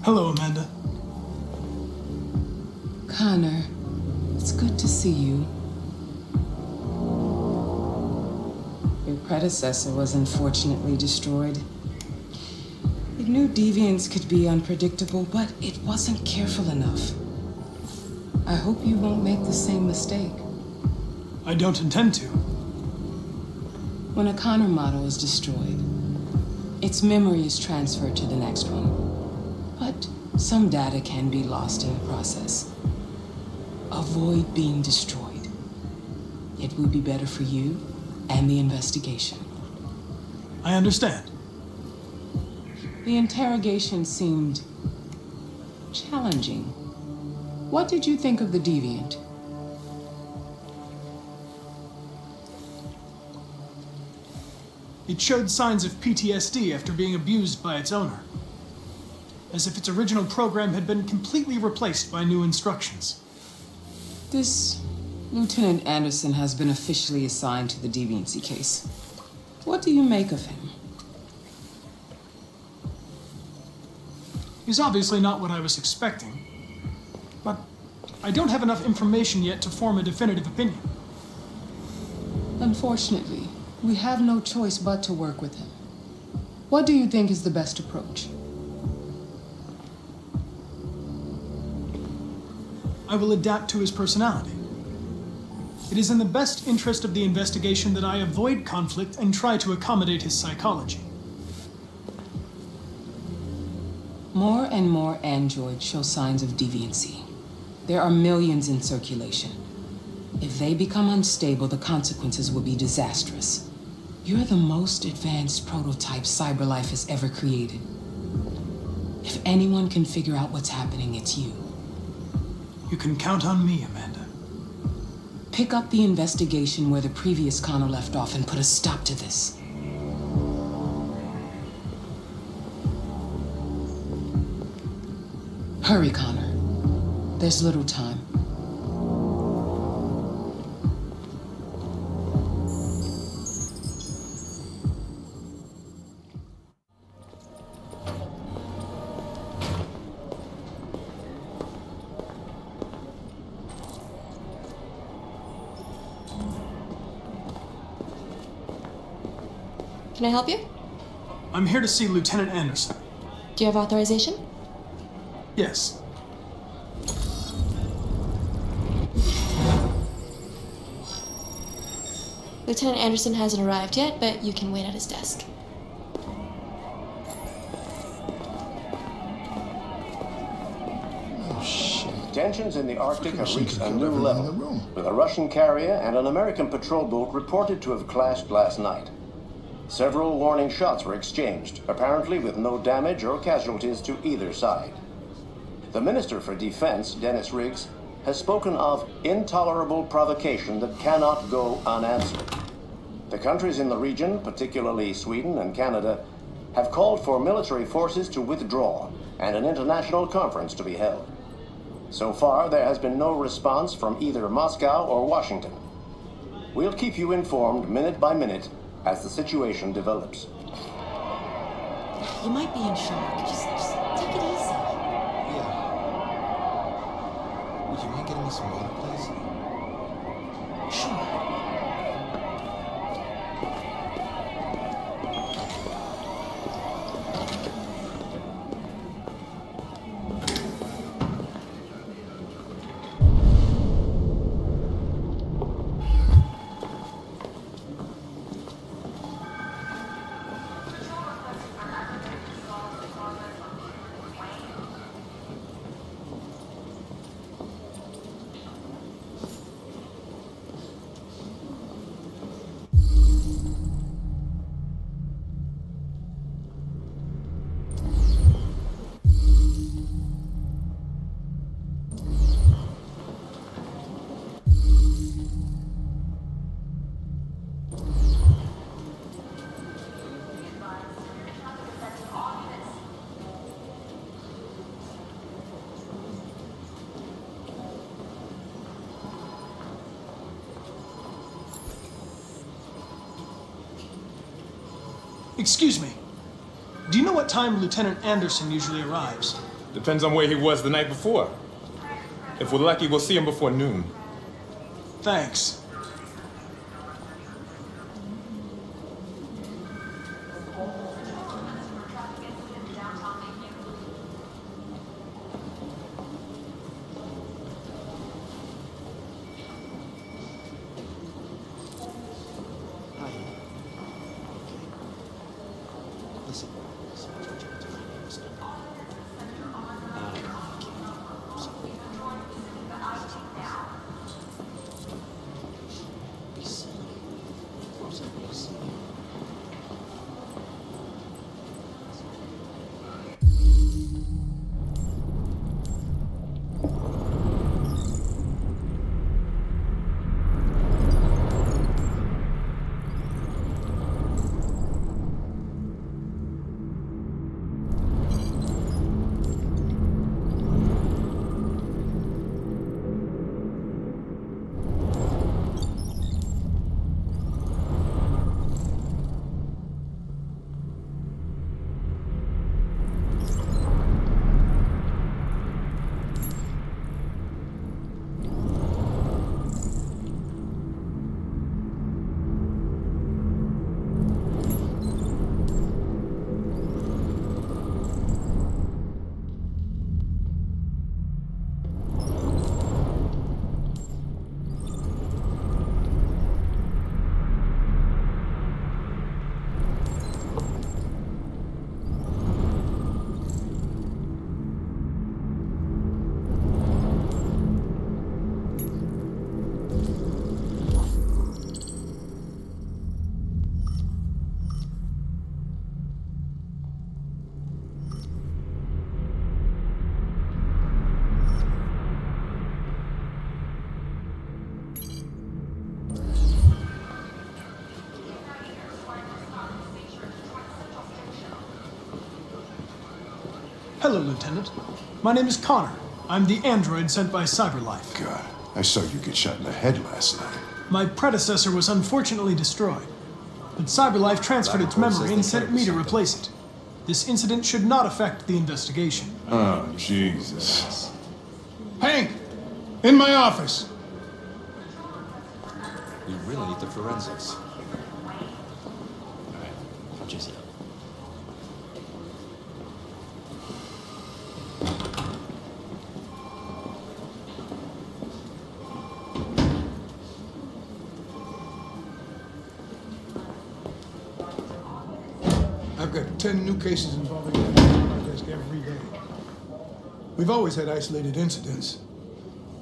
Hello, Amanda. Connor, it's good to see you. Your predecessor was unfortunately destroyed. It knew deviants could be unpredictable, but it wasn't careful enough. I hope you won't make the same mistake. I don't intend to. When a Connor model is destroyed, its memory is transferred to the next one. But some data can be lost in the process. Avoid being destroyed. It would be better for you and the investigation. I understand. The interrogation seemed challenging. What did you think of the deviant? It showed signs of PTSD after being abused by its owner. As if its original program had been completely replaced by new instructions. This Lieutenant Anderson has been officially assigned to the deviancy case. What do you make of him? He's obviously not what I was expecting, but I don't have enough information yet to form a definitive opinion. Unfortunately, we have no choice but to work with him. What do you think is the best approach? I will adapt to his personality. It is in the best interest of the investigation that I avoid conflict and try to accommodate his psychology. More and more androids show signs of deviancy. There are millions in circulation. If they become unstable, the consequences will be disastrous. You're the most advanced prototype CyberLife has ever created. If anyone can figure out what's happening, it's you. You can count on me, Amanda. Pick up the investigation where the previous Connor left off and put a stop to this. Hurry, Connor. There's little time. Can I help you? I'm here to see Lieutenant Anderson. Do you have authorization? Yes. Lieutenant Anderson hasn't arrived yet, but you can wait at his desk. Oh, shit. Tensions in the Arctic have reached a new everyone in the level, room. with a Russian carrier and an American patrol boat reported to have clashed last night. Several warning shots were exchanged, apparently with no damage or casualties to either side. The Minister for Defense, Dennis Riggs, has spoken of intolerable provocation that cannot go unanswered. The countries in the region, particularly Sweden and Canada, have called for military forces to withdraw and an international conference to be held. So far, there has been no response from either Moscow or Washington. We'll keep you informed minute by minute as the situation develops. You might be in shock. Just take it easy. Yeah. Would you mind getting me some water, please? Sure. Excuse me. Do you know what time Lieutenant Anderson usually arrives? Depends on where he was the night before. If we're lucky, we'll see him before noon. Thanks. Listen. Be silly. Be silly. Hello, Lieutenant. My name is Connor. I'm the android sent by CyberLife. God, I saw you get shot in the head last night. My predecessor was unfortunately destroyed, but CyberLife transferred its memory and sent me to replace it. This incident should not affect the investigation. Oh, Jesus. Hank! In my office! We really need the forensics. Alright, I'll chase it up. I've got 10 new cases involving that on my desk every day. We've always had isolated incidents.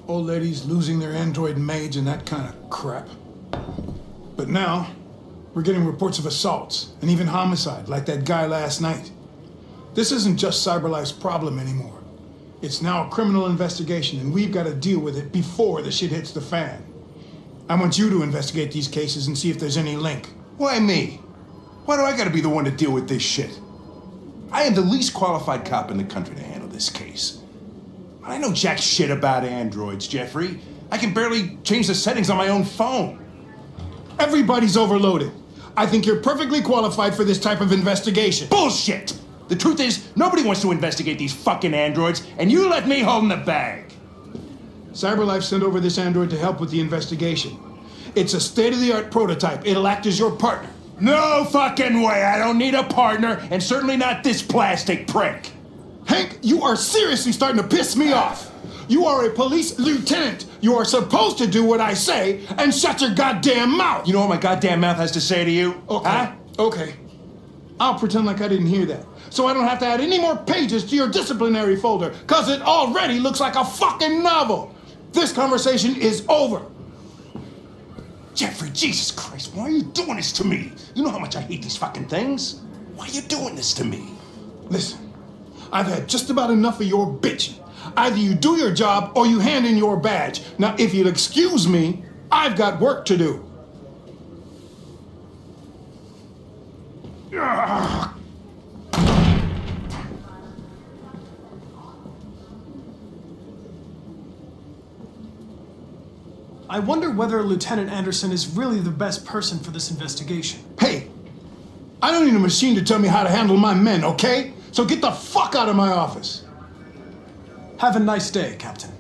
Old ladies losing their android maids and that kind of crap. But now, we're getting reports of assaults and even homicide, like that guy last night. This isn't just CyberLife's problem anymore. It's now a criminal investigation, and we've got to deal with it before the shit hits the fan. I want you to investigate these cases and see if there's any link. Why me? Why do I gotta be the one to deal with this shit? I am the least qualified cop in the country to handle this case. I know jack shit about androids, Jeffrey. I can barely change the settings on my own phone. Everybody's overloaded. I think you're perfectly qualified for this type of investigation. Bullshit! The truth is, nobody wants to investigate these fucking androids, and you let me hold the bag. CyberLife sent over this android to help with the investigation. It's a state-of-the-art prototype. It'll act as your partner. No fucking way! I don't need a partner, and certainly not this plastic prick. Hank, you are seriously starting to piss me off. You are a police lieutenant. You are supposed to do what I say and shut your goddamn mouth. You know what my goddamn mouth has to say to you? Okay, Huh? okay. I'll pretend like I didn't hear that, so I don't have to add any more pages to your disciplinary folder, because it already looks like a fucking novel. This conversation is over. Jeffrey, Jesus Christ, why are you doing this to me? You know how much I hate these fucking things. Why are you doing this to me? Listen, I've had just about enough of your bitching. Either you do your job or you hand in your badge. Now, if you'll excuse me, I've got work to do. Ugh. I wonder whether Lieutenant Anderson is really the best person for this investigation. Hey, I don't need a machine to tell me how to handle my men, okay? So get the fuck out of my office. Have a nice day, Captain.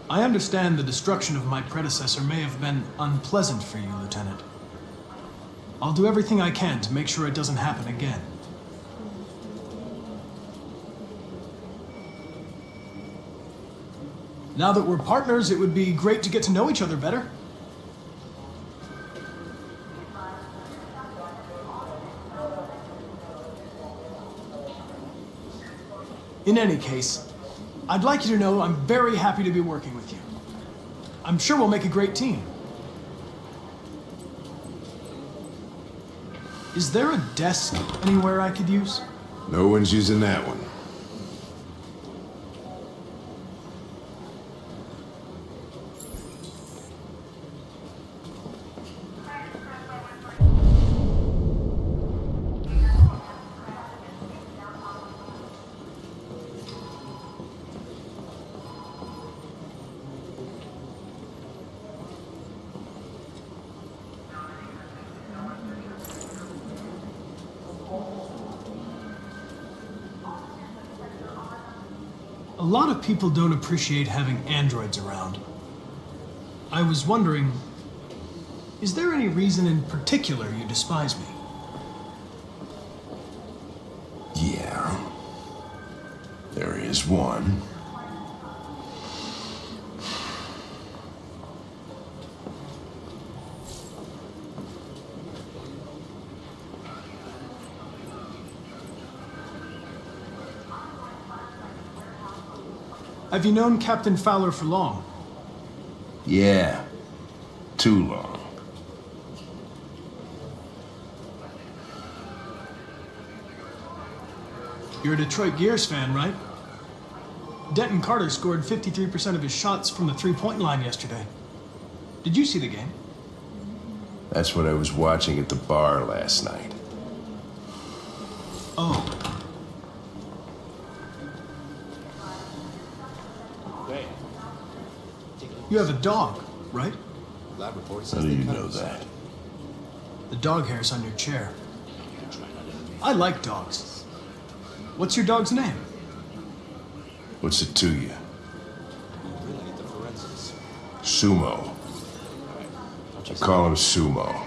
I understand the destruction of my predecessor may have been unpleasant for you, Lieutenant. I'll do everything I can to make sure it doesn't happen again. Now that we're partners, it would be great to get to know each other better. In any case, I'd like you to know I'm very happy to be working with you. I'm sure we'll make a great team. Is there a desk anywhere I could use? No one's using that one. A lot of people don't appreciate having androids around. I was wondering, is there any reason in particular you despise me? Yeah. There is one. Have you known Captain Fowler for long? Yeah. Too long. You're a Detroit Gears fan, right? Denton Carter scored 53% of his shots from the three-point line yesterday. Did you see the game? That's what I was watching at the bar last night. Oh. Hey. You have a dog, right? Lab report How says do they you cut know him, so that? The dog hair's on your chair. try not to- I like dogs. What's your dog's name? What's it to you? Really need the forensics. Sumo. I'll check Call him Sumo.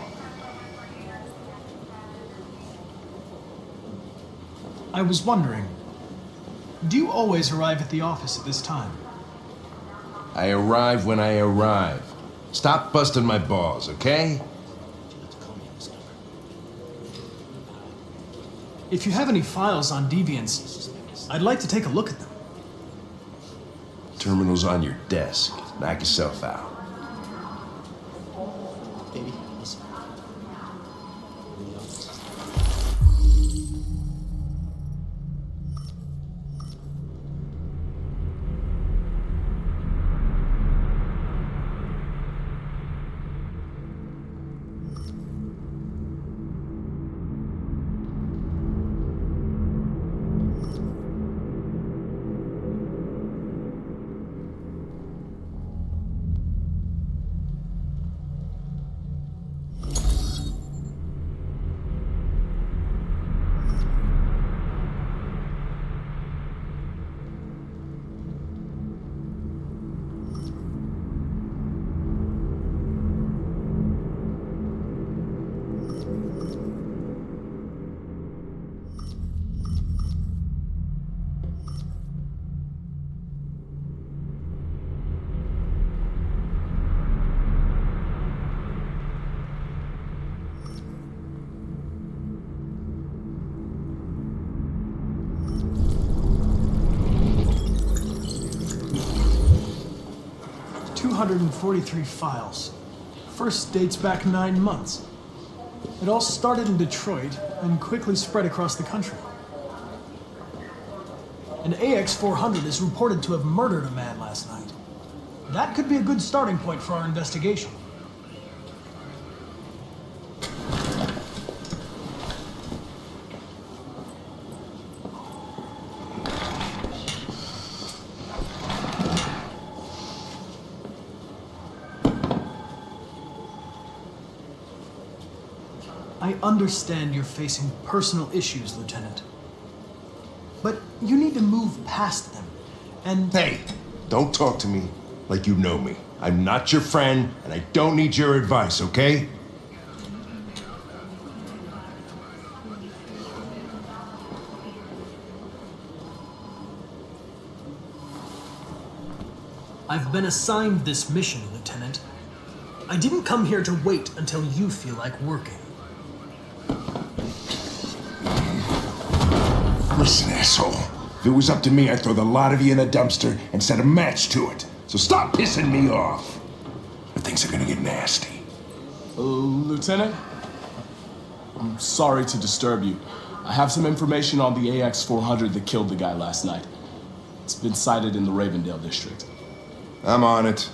I was wondering, do you always arrive at the office at this time? I arrive when I arrive. Stop busting my balls, okay? You have to call me on this number. If you have any files on deviants, I'd like to take a look at them. Terminal's on your desk. Knock yourself out. Baby, listen. In the office. 243 files. First dates back 9 months. It all started in Detroit and quickly spread across the country. An AX-400 is reported to have murdered a man last night. That could be a good starting point for our investigation. I understand you're facing personal issues, Lieutenant. But you need to move past them, and... Hey, don't talk to me like you know me. I'm not your friend, and I don't need your advice, okay? I've been assigned this mission, Lieutenant. I didn't come here to wait until you feel like working. Listen, asshole. If it was up to me, I'd throw the lot of you in a dumpster and set a match to it. So stop pissing me off. Or things are gonna get nasty. Lieutenant? I'm sorry to disturb you. I have some information on the AX-400 that killed the guy last night. It's been sighted in the Ravendale district. I'm on it.